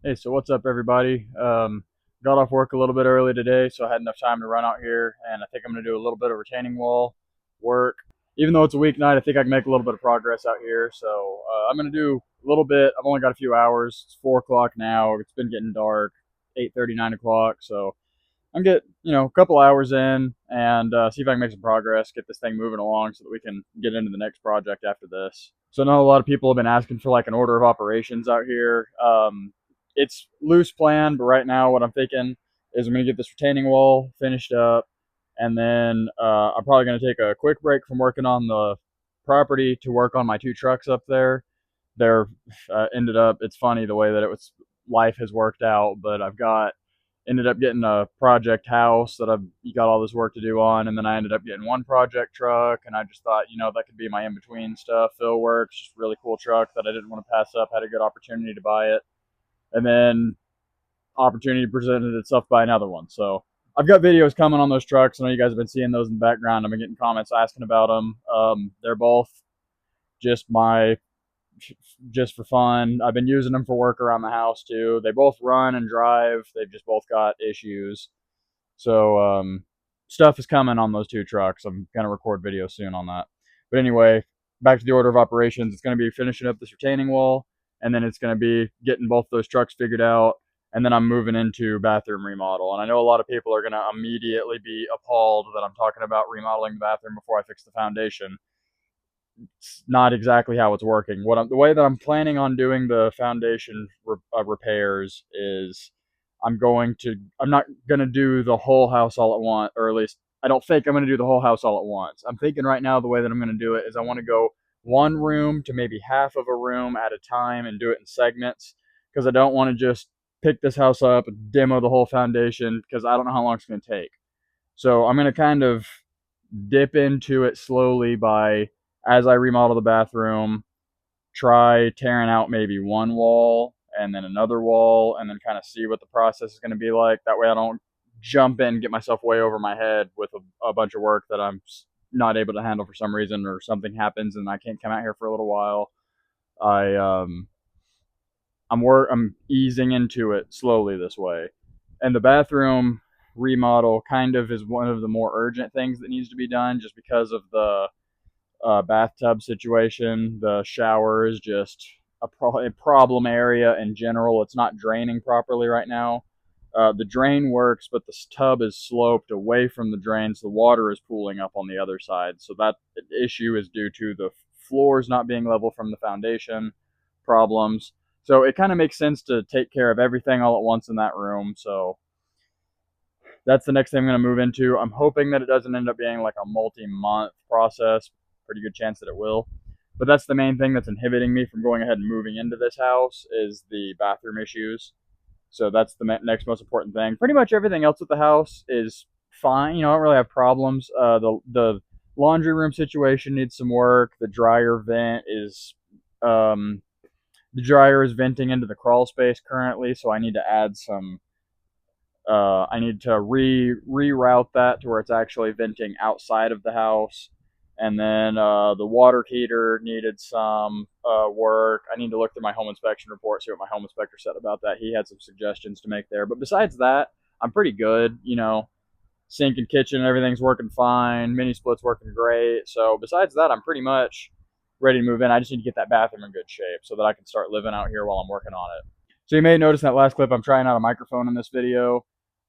Hey, so what's up, everybody? Got off work a little bit early today, so I had enough time to run out here, and I think I'm going to do a little bit of retaining wall work. Even though it's a weeknight, I think I can make a little bit of progress out here. So I'm going to do a little bit. I've only got a few hours. It's 4 o'clock now. It's been getting dark, 8:30, 9 o'clock. So I'm get a couple hours in and see if I can make some progress, get this thing moving along so that we can get into the next project after this. So I know a lot of people have been asking for like an order of operations out here. It's loose plan, but right now what I'm thinking is I'm going to get this retaining wall finished up, and then I'm probably going to take a quick break from working on the property to work on my two trucks up there. They're ended up. It's funny the way that it was. Life has worked out, but I've got ended up getting a project house that I've got all this work to do on, and then I ended up getting one project truck, and I just thought, that could be my in-between stuff. Fill works, just a really cool truck that I didn't want to pass up. Had a good opportunity to buy it, and then opportunity presented itself by another one. So I've got videos coming on those trucks. I know you guys have been seeing those in the background. I've been getting comments asking about them. They're both just my just for fun. I've been using them for work around the house too. They both run and drive. They've just both got issues. So stuff is coming on those two trucks. I'm gonna record video soon on that. But anyway, back to the order of operations. It's gonna be finishing up this retaining wall, and then it's gonna be getting both those trucks figured out, and then I'm moving into bathroom remodel. And I know a lot of people are gonna immediately be appalled that I'm talking about remodeling the bathroom before I fix the foundation. It's not exactly how it's working. The way that I'm planning on doing the foundation repairs is I'm not gonna do the whole house all at once, or at least I don't think I'm gonna do the whole house all at once. I'm thinking right now the way that I'm gonna do it is I want to go one room to maybe half of a room at a time and do it in segments, because I don't want to just pick this house up and demo the whole foundation because I don't know how long it's gonna take. So I'm gonna kind of dip into it slowly by, as I remodel the bathroom, try tearing out maybe one wall and then another wall, and then kind of see what the process is going to be like. That way I don't jump in and get myself way over my head with a bunch of work that I'm not able to handle for some reason, or something happens and I can't come out here for a little while. I'm easing into it slowly this way. And the bathroom remodel kind of is one of the more urgent things that needs to be done, just because of the bathtub situation. The shower is just a problem area in general. It's not draining properly right now. The drain works, but the tub is sloped away from the drain, so the water is pooling up on the other side. So that issue is due to the floors not being level from the foundation problems. So it kind of makes sense to take care of everything all at once in that room. So that's the next thing I'm going to move into. I'm hoping that it doesn't end up being like a multi-month process. Pretty good chance that it will. But that's the main thing that's inhibiting me from going ahead and moving into this house, is the bathroom issues. So that's the next most important thing. Pretty much everything else with the house is fine. I don't really have problems. The laundry room situation needs some work. The dryer is venting into the crawl space currently, so I need to add some. I need to reroute that to where it's actually venting outside of the house. And then the water heater needed some work. I need to look through my home inspection report, see what my home inspector said about that. He had some suggestions to make there. But besides that, I'm pretty good. Sink and kitchen, everything's working fine. Mini split's working great. So besides that, I'm pretty much ready to move in. I just need to get that bathroom in good shape so that I can start living out here while I'm working on it. So you may notice in that last clip, I'm trying out a microphone in this video.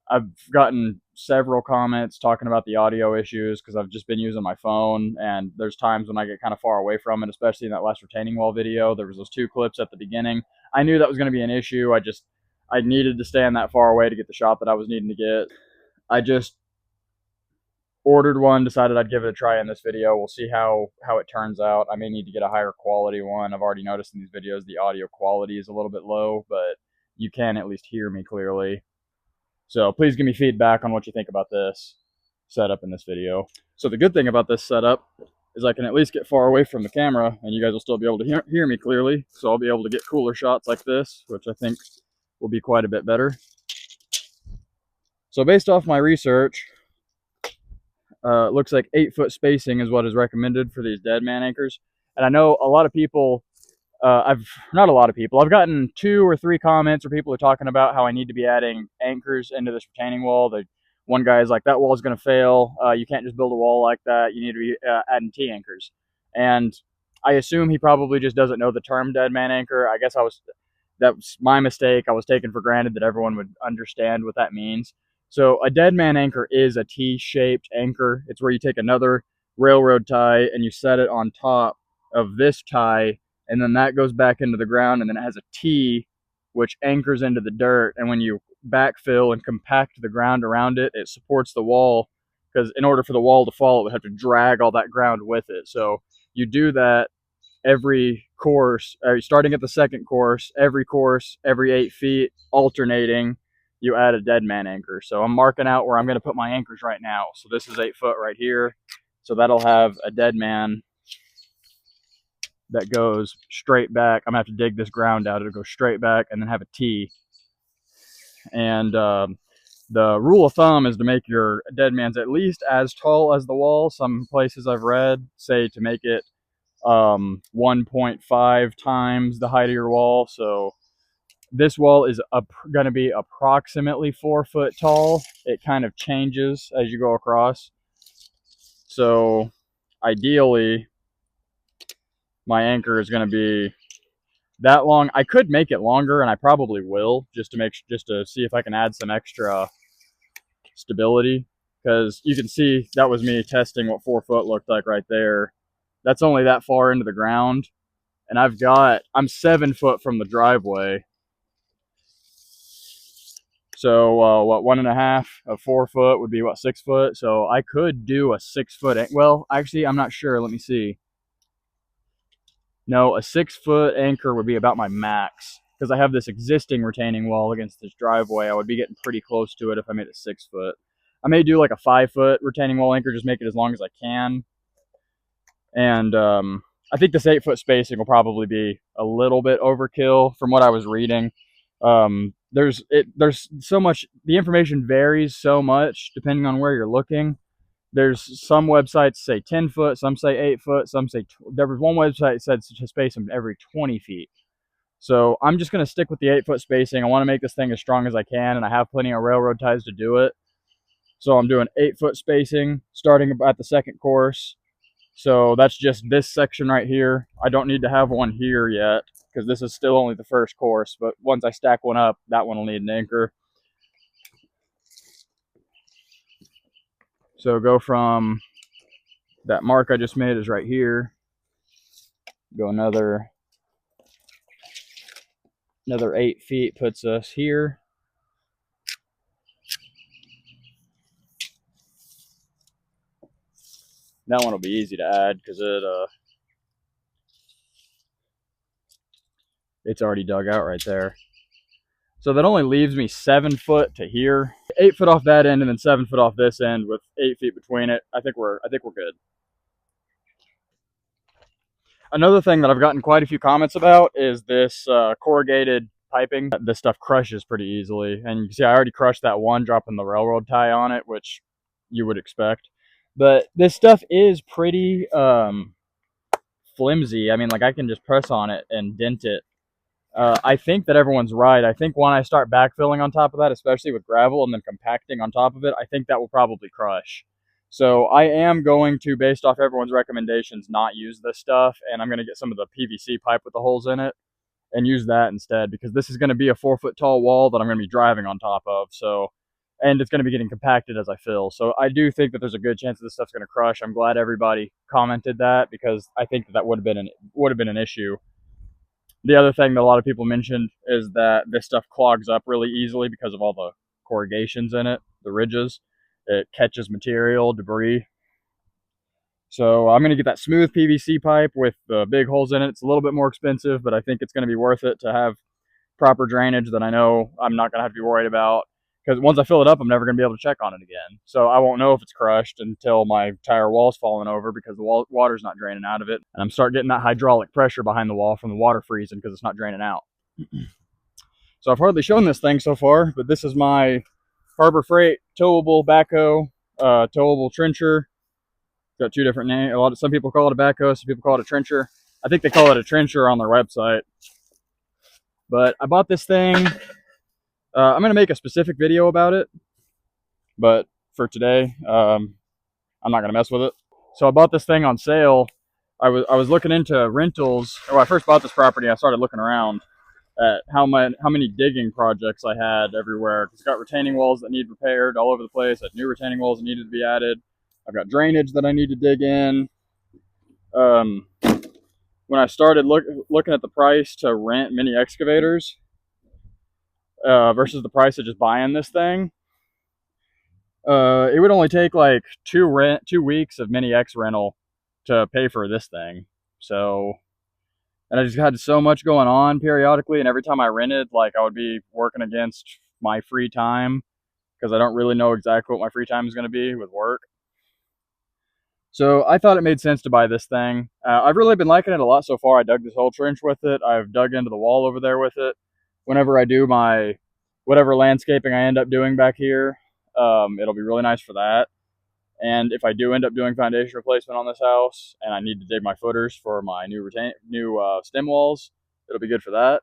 I've gotten several comments talking about the audio issues because I've just been using my phone, and there's times when I get kind of far away from it, especially in that last retaining wall video. There was those two clips at the beginning. I knew that was going to be an issue. I needed to stand that far away to get the shot that I was needing to get. I just ordered one, decided I'd give it a try in this video. We'll see how it turns out. I may need to get a higher quality one. I've already noticed in these videos the audio quality is a little bit low, but you can at least hear me clearly. So please give me feedback on what you think about this setup in this video. So the good thing about this setup is I can at least get far away from the camera, and you guys will still be able to hear me clearly. So I'll be able to get cooler shots like this, which I think will be quite a bit better. So based off my research, it looks like 8-foot spacing is what is recommended for these dead man anchors. And I know a lot of people I've not a lot of people. I've gotten 2 or 3 comments where people are talking about how I need to be adding anchors into this retaining wall. One guy is like, that wall is going to fail. You can't just build a wall like that. You need to be adding T anchors. And I assume he probably just doesn't know the term dead man anchor. I guess that was my mistake. I was taking for granted that everyone would understand what that means. So a dead man anchor is a T-shaped anchor. It's where you take another railroad tie and you set it on top of this tie, and then that goes back into the ground, and then it has a T which anchors into the dirt, and when you backfill and compact the ground around it, it supports the wall, because in order for the wall to fall, it would have to drag all that ground with it. So you do that every course, starting at the second course, every 8 feet, alternating, you add a dead man anchor. So I'm marking out where I'm going to put my anchors right now. So this is 8 foot right here. So that'll have a dead man that goes straight back. I'm gonna have to dig this ground out. It'll go straight back and then have a T. And the rule of thumb is to make your dead man's at least as tall as the wall. Some places I've read say to make it 1.5 times the height of your wall. So this wall is going to be approximately 4 foot tall. It kind of changes as you go across. So ideally, my anchor is going to be that long. I could make it longer, and I probably will, just to see if I can add some extra stability, because you can see that was me testing what 4 foot looked like right there. That's only that far into the ground, and I'm 7 foot from the driveway. So what, 1.5 of 4 foot would be what, 6 foot? So I could do a 6 foot. Well, actually, I'm not sure. Let me see. No, a 6 foot anchor would be about my max, because I have this existing retaining wall against this driveway. I would be getting pretty close to it if I made it 6 foot. I may do like a 5 foot retaining wall anchor, just make it as long as I can. And I think this 8 foot spacing will probably be a little bit overkill from what I was reading. There's so much, the information varies so much depending on where you're looking. There's some websites say 10 foot, some say 8 foot, some say, there was one website that said to space them every 20 feet. So I'm just going to stick with the 8 foot spacing. I want to make this thing as strong as I can, and I have plenty of railroad ties to do it. So I'm doing 8 foot spacing starting at the second course. So that's just this section right here. I don't need to have one here yet, because this is still only the first course, but once I stack one up, that one will need an anchor. So go from that mark I just made is right here. Go another 8 feet puts us here. That one will be easy to add because it's already dug out right there. So that only leaves me 7 foot to here. 8 foot off that end and then 7 foot off this end with 8 feet between it. I think we're good. Another thing that I've gotten quite a few comments about is this corrugated piping. This stuff crushes pretty easily, and you can see I already crushed that one, dropping the railroad tie on it, which you would expect. But this stuff is pretty flimsy. I mean, like, I can just press on it and dent it. I think that everyone's right. I think when I start backfilling on top of that, especially with gravel and then compacting on top of it, I think that will probably crush. So I am going to, based off everyone's recommendations, not use this stuff, and I'm going to get some of the PVC pipe with the holes in it and use that instead, because this is going to be a 4 foot tall wall that I'm going to be driving on top of. So, and it's going to be getting compacted as I fill. So I do think that there's a good chance that this stuff's going to crush. I'm glad everybody commented that, because I think that would have been an issue. The other thing that a lot of people mentioned is that this stuff clogs up really easily because of all the corrugations in it, the ridges. It catches material, debris. So I'm going to get that smooth PVC pipe with the big holes in it. It's a little bit more expensive, but I think it's going to be worth it to have proper drainage that I know I'm not going to have to be worried about. Because once I fill it up, I'm never going to be able to check on it again. So I won't know if it's crushed until my entire wall's falling over, because the water's not draining out of it. And I'm starting getting that hydraulic pressure behind the wall from the water freezing because it's not draining out. So I've hardly shown this thing so far, but this is my Harbor Freight towable backhoe, towable trencher. Got 2 different names. Some people call it a backhoe, some people call it a trencher. I think they call it a trencher on their website. But I bought this thing. I'm going to make a specific video about it, but for today, I'm not going to mess with it. So I bought this thing on sale. I was looking into rentals. When I first bought this property, I started looking around at how many digging projects I had everywhere. It's got retaining walls that need repaired all over the place. I had new retaining walls that needed to be added. I've got drainage that I need to dig in. When I started looking at the price to rent mini excavators versus the price of just buying this thing, it would only take like 2 weeks of mini X rental to pay for this thing. So, and I just had so much going on periodically, and every time I rented, like I would be working against my free time because I don't really know exactly what my free time is going to be with work. So I thought it made sense to buy this thing. I've really been liking it a lot so far. I dug this whole trench with it. I've dug into the wall over there with it. Whenever I do my whatever landscaping I end up doing back here, it'll be really nice for that. And if I do end up doing foundation replacement on this house and I need to dig my footers for my new stem walls, it'll be good for that.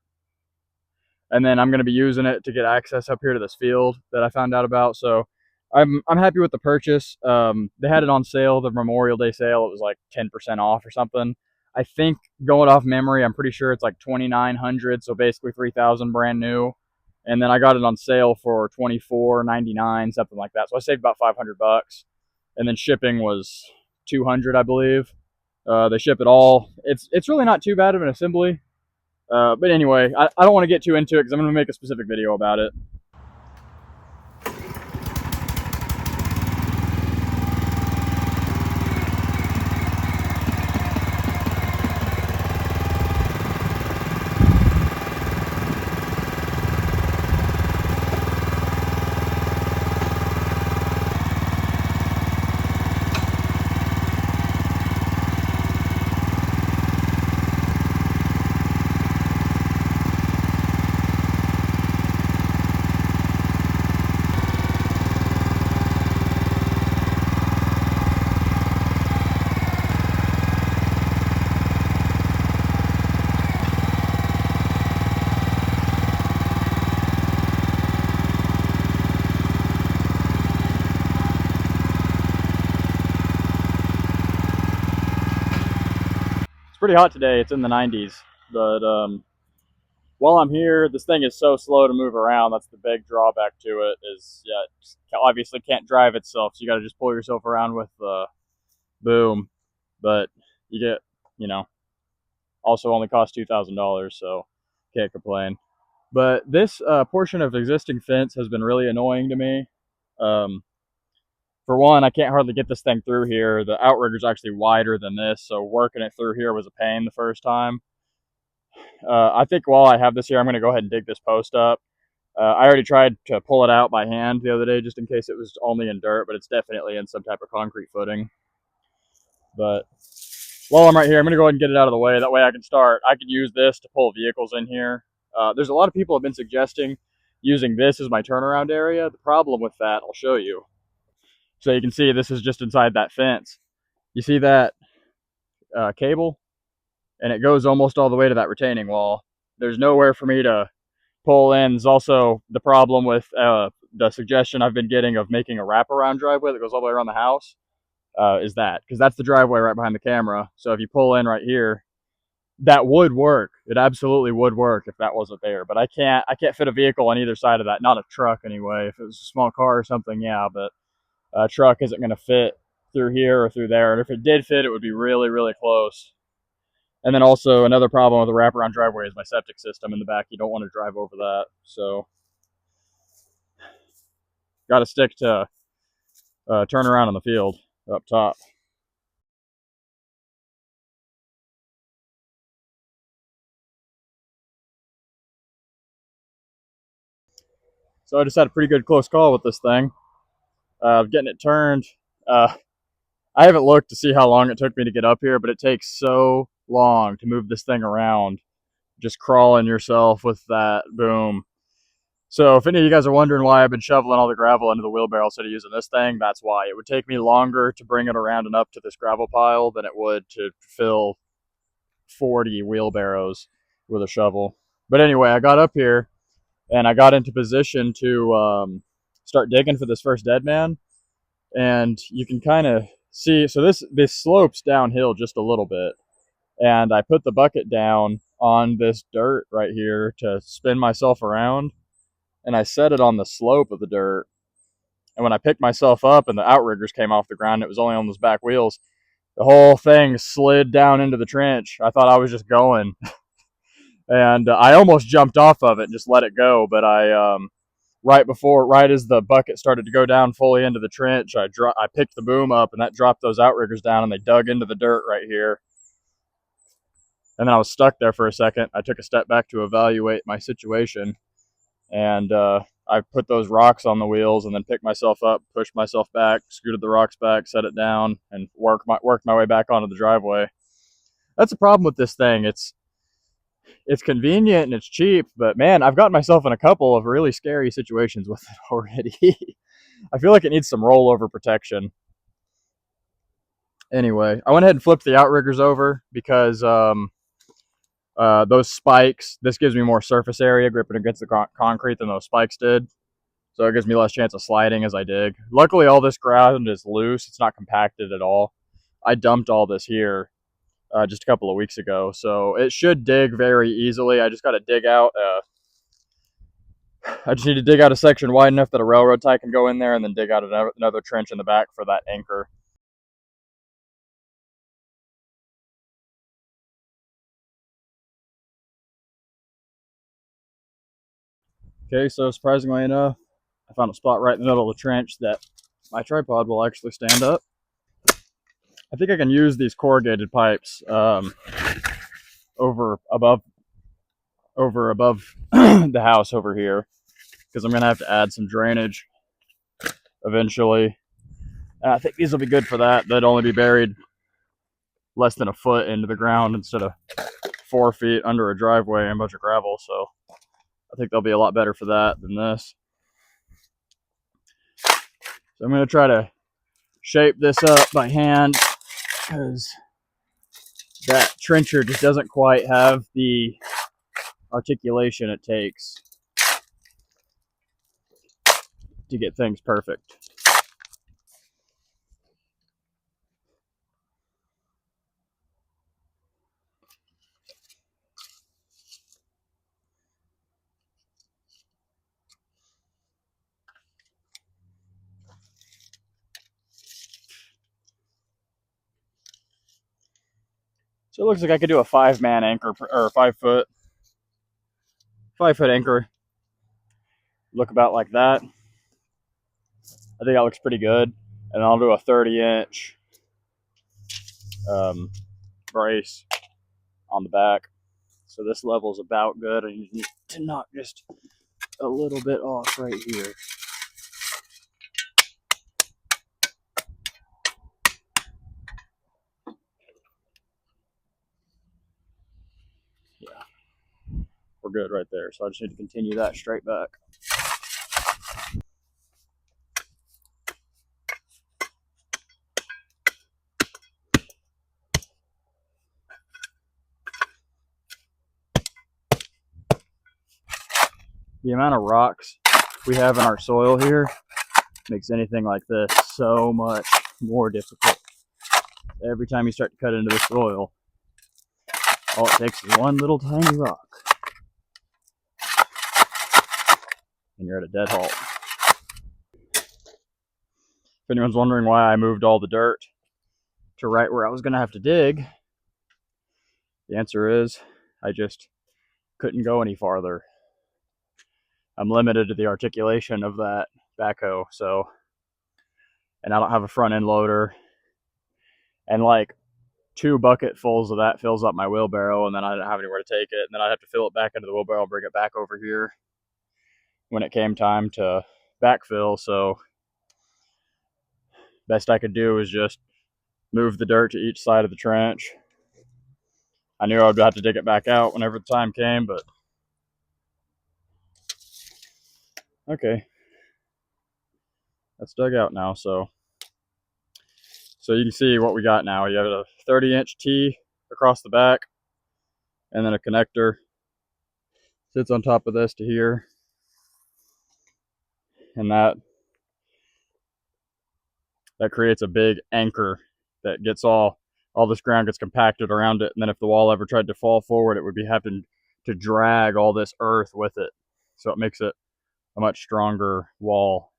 And then I'm going to be using it to get access up here to this field that I found out about. So I'm happy with the purchase. They had it on sale, the Memorial Day sale. It was like 10% off or something. I think, going off memory, I'm pretty sure it's like $2,900, so basically $3,000 brand new. And then I got it on sale for $24.99, something like that. So I saved about $500. And then shipping was $200, I believe. They ship it all. It's really not too bad of an assembly. But anyway, I don't want to get too into it because I'm going to make a specific video about it. It's pretty hot today. It's in the 90s. But while I'm here, this thing is so slow to move around. That's the big drawback to it. Is it obviously can't drive itself, so you got to just pull yourself around with the boom. But you get, you know, also only cost $2,000, so can't complain. But this portion of existing fence has been really annoying to me. For one, I can't hardly get this thing through here. The outrigger's actually wider than this, so working it through here was a pain the first time. I think while I have this here, I'm going to go ahead and dig this post up. I already tried to pull it out by hand the other day just in case it was only in dirt, but it's definitely in some type of concrete footing. But while I'm right here, I'm going to go ahead and get it out of the way. That way I can start. I can use this to pull vehicles in here. There's a lot of people have been suggesting using this as my turnaround area. The problem with that, I'll show you. So you can see this is just inside that fence. You see that cable? And it goes almost all the way to that retaining wall. There's nowhere for me to pull in. There's also the problem with the suggestion I've been getting of making a wraparound driveway that goes all the way around the house. Is that because that's the driveway right behind the camera. So if you pull in right here, that would work. It absolutely would work if that wasn't there. But I can't fit a vehicle on either side of that. Not a truck anyway. If it was a small car or something, yeah, but a truck isn't going to fit through here or through there. And if it did fit, it would be really, really close. And then also another problem with the wraparound driveway is my septic system in the back. You don't want to drive over that. So got to stick to turn around in the field up top. So I just had a pretty good close call with this thing. Getting it turned. I haven't looked to see how long it took me to get up here, but it takes so long to move this thing around. Just crawling yourself with that boom. So if any of you guys are wondering why I've been shoveling all the gravel into the wheelbarrow instead of using this thing, that's why. It would take me longer to bring it around and up to this gravel pile than it would to fill 40 wheelbarrows with a shovel. But anyway, I got up here and I got into position to start digging for this first dead man. And you can kind of see, so this slopes downhill just a little bit. And I put the bucket down on this dirt right here to spin myself around. And I set it on the slope of the dirt. And when I picked myself up and the outriggers came off the ground, it was only on those back wheels. The whole thing slid down into the trench. I thought I was just going. And I almost jumped off of it and just let it go. But right as the bucket started to go down fully into the trench, I picked the boom up and that dropped those outriggers down and they dug into the dirt right here. And then I was stuck there for a second. I took a step back to evaluate my situation, and I put those rocks on the wheels and then picked myself up, pushed myself back, scooted the rocks back, set it down, and worked my way back onto the driveway. That's the problem with this thing. It's convenient and it's cheap, but man, I've gotten myself in a couple of really scary situations with it already. I feel like it needs some rollover protection. Anyway, I went ahead and flipped the outriggers over because those spikes, this gives me more surface area gripping against the concrete than those spikes did. So it gives me less chance of sliding as I dig. Luckily, all this ground is loose. It's not compacted at all. I dumped all this here just a couple of weeks ago. So it should dig very easily. I just got to dig out. I just need to dig out a section wide enough that a railroad tie can go in there and then dig out another trench in the back for that anchor. Okay, so surprisingly enough, I found a spot right in the middle of the trench that my tripod will actually stand up. I think I can use these corrugated pipes over above the house over here because I'm gonna have to add some drainage eventually. And I think these will be good for that. They'd only be buried less than a foot into the ground instead of 4 feet under a driveway and a bunch of gravel. So I think they'll be a lot better for that than this. So I'm gonna try to shape this up by hand because that trencher just doesn't quite have the articulation it takes to get things perfect. So it looks like I could do a 5-man anchor or 5 foot anchor. Look about like that. I think that looks pretty good. And I'll do a 30-inch brace on the back. So this level's about good. I need to knock just a little bit off right here. Yeah, we're good right there. So I just need to continue that straight back. The amount of rocks we have in our soil here makes anything like this so much more difficult. Every time you start to cut into the soil, all it takes is one little tiny rock, and you're at a dead halt. If anyone's wondering why I moved all the dirt to right where I was going to have to dig, the answer is I just couldn't go any farther. I'm limited to the articulation of that backhoe, so, and I don't have a front end loader, and like 2 bucketfuls of that fills up my wheelbarrow, and then I don't have anywhere to take it, and then I'd have to fill it back into the wheelbarrow and bring it back over here when it came time to backfill. So best I could do was just move the dirt to each side of the trench. I knew I would have to dig it back out whenever the time came, but okay, that's dug out now. So you can see what we got now. You have a 30-inch T across the back and then a connector sits on top of this to here, and that creates a big anchor that gets all this ground gets compacted around it, and then if the wall ever tried to fall forward, it would be having to drag all this earth with it, so it makes it a much stronger wall.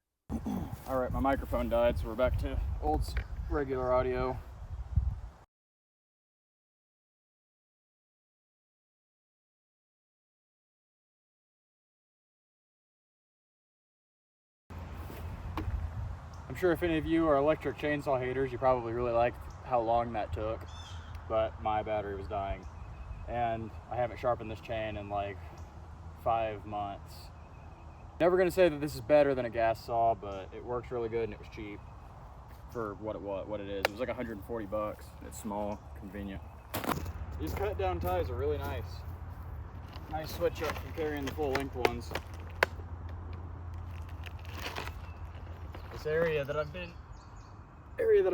All right, my microphone died, so we're back to old regular audio. I'm sure if any of you are electric chainsaw haters, you probably really liked how long that took, but my battery was dying, and I haven't sharpened this chain in like 5 months. Never gonna say that this is better than a gas saw, but it works really good and it was cheap for what it is. It was like 140 bucks. It's small, convenient. These cut down ties are really nice. Nice switch up from carrying the full length ones. This area that I've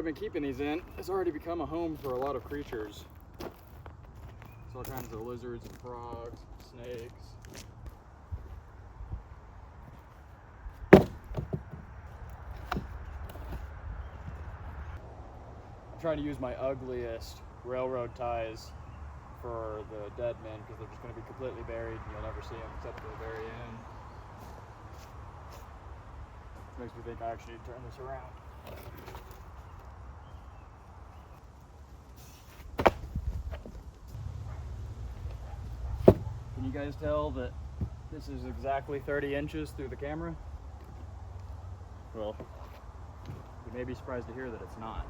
been keeping these in has already become a home for a lot of creatures. There's all kinds of lizards and frogs, snakes. I'm trying to use my ugliest railroad ties for the dead men because they're just going to be completely buried and you'll never see them except at the very end. Makes me think I actually need to turn this around. Can you guys tell that this is exactly 30 inches through the camera? Well, you may be surprised to hear that it's not.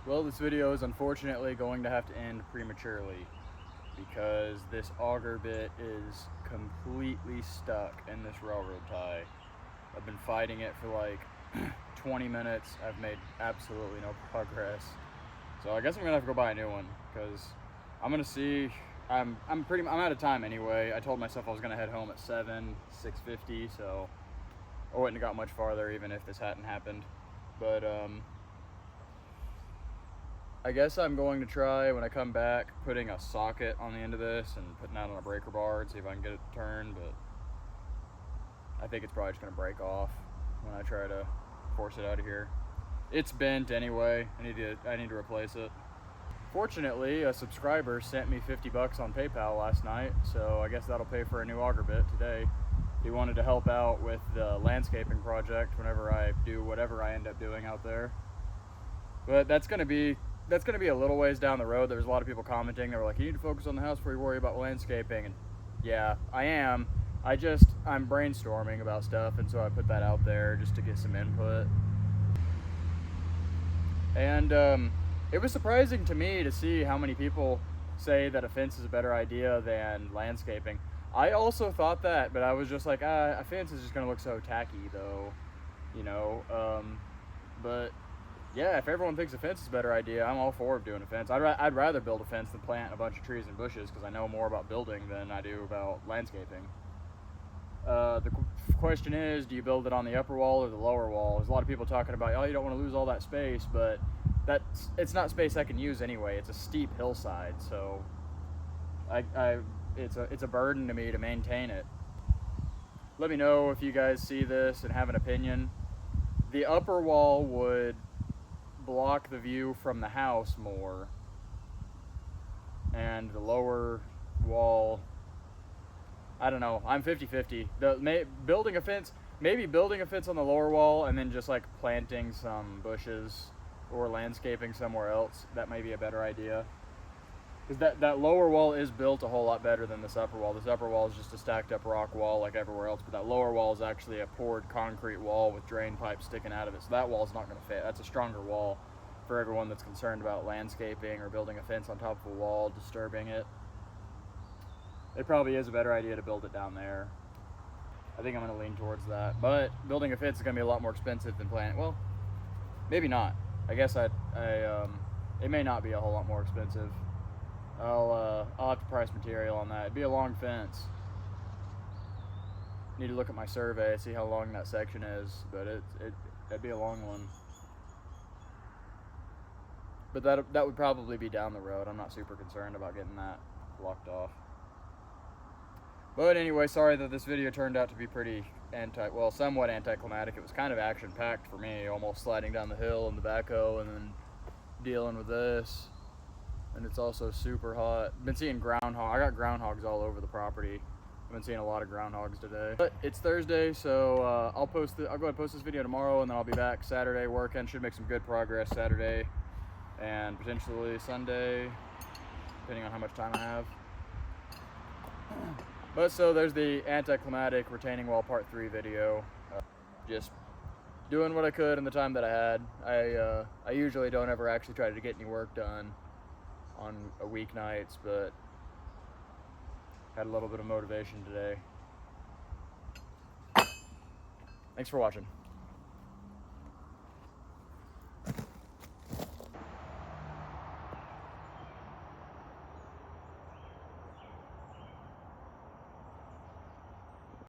Well, this video is unfortunately going to have to end prematurely because this auger bit is completely stuck in this railroad tie. I've been fighting it for like 20 minutes. I've made absolutely no progress. So I guess I'm gonna have to go buy a new one because I'm gonna see. I'm out of time anyway. I told myself I was gonna head home at 6:50, so I wouldn't have got much farther even if this hadn't happened. But I guess I'm going to try when I come back putting a socket on the end of this and putting that on a breaker bar and see if I can get it to turn, but I think it's probably just going to break off when I try to force it out of here. It's bent anyway. I need to replace it. Fortunately, a subscriber sent me 50 bucks on PayPal last night, so I guess that'll pay for a new auger bit today. He wanted to help out with the landscaping project whenever I do whatever I end up doing out there. But that's going to be a little ways down the road. There was a lot of people commenting. They were like, you need to focus on the house before you worry about landscaping. And yeah, I am. I'm brainstorming about stuff, and so I put that out there just to get some input. And it was surprising to me to see how many people say that a fence is a better idea than landscaping. I also thought that, but I was just like, a fence is just going to look so tacky, though, you know. But yeah, if everyone thinks a fence is a better idea, I'm all for doing a fence. I'd rather build a fence than plant a bunch of trees and bushes because I know more about building than I do about landscaping. The question is, do you build it on the upper wall or the lower wall? There's a lot of people talking about, oh, you don't want to lose all that space, but it's not space I can use anyway. It's a steep hillside, so it's a burden to me to maintain it. Let me know if you guys see this and have an opinion. The upper wall would block the view from the house more, and the lower wall, I don't know, I'm 50-50. Building a fence, maybe building a fence on the lower wall and then just like planting some bushes or landscaping somewhere else, that may be a better idea. Because that lower wall is built a whole lot better than this upper wall. This upper wall is just a stacked up rock wall like everywhere else, but that lower wall is actually a poured concrete wall with drain pipes sticking out of it. So that wall is not going to fit. That's a stronger wall for everyone that's concerned about landscaping or building a fence on top of a wall, disturbing it. It probably is a better idea to build it down there. I think I'm going to lean towards that. But building a fence is going to be a lot more expensive than planting. Well, maybe not. I guess it may not be a whole lot more expensive. I'll have to price material on that. It'd be a long fence. Need to look at my survey, see how long that section is, but it'd be a long one. But that would probably be down the road. I'm not super concerned about getting that blocked off. But anyway, sorry that this video turned out to be pretty somewhat anticlimactic. It was kind of action-packed for me, almost sliding down the hill in the backhoe and then dealing with this. And it's also super hot. Been seeing groundhog. I got groundhogs all over the property. I've been seeing a lot of groundhogs today. But it's Thursday, so I'll go ahead and post this video tomorrow, and then I'll be back Saturday working. Should make some good progress Saturday and potentially Sunday, depending on how much time I have. But so there's the anticlimactic retaining wall part 3 video. Just doing what I could in the time that I had. I usually don't ever actually try to get any work done on weeknights, but had a little bit of motivation today. Thanks for watching.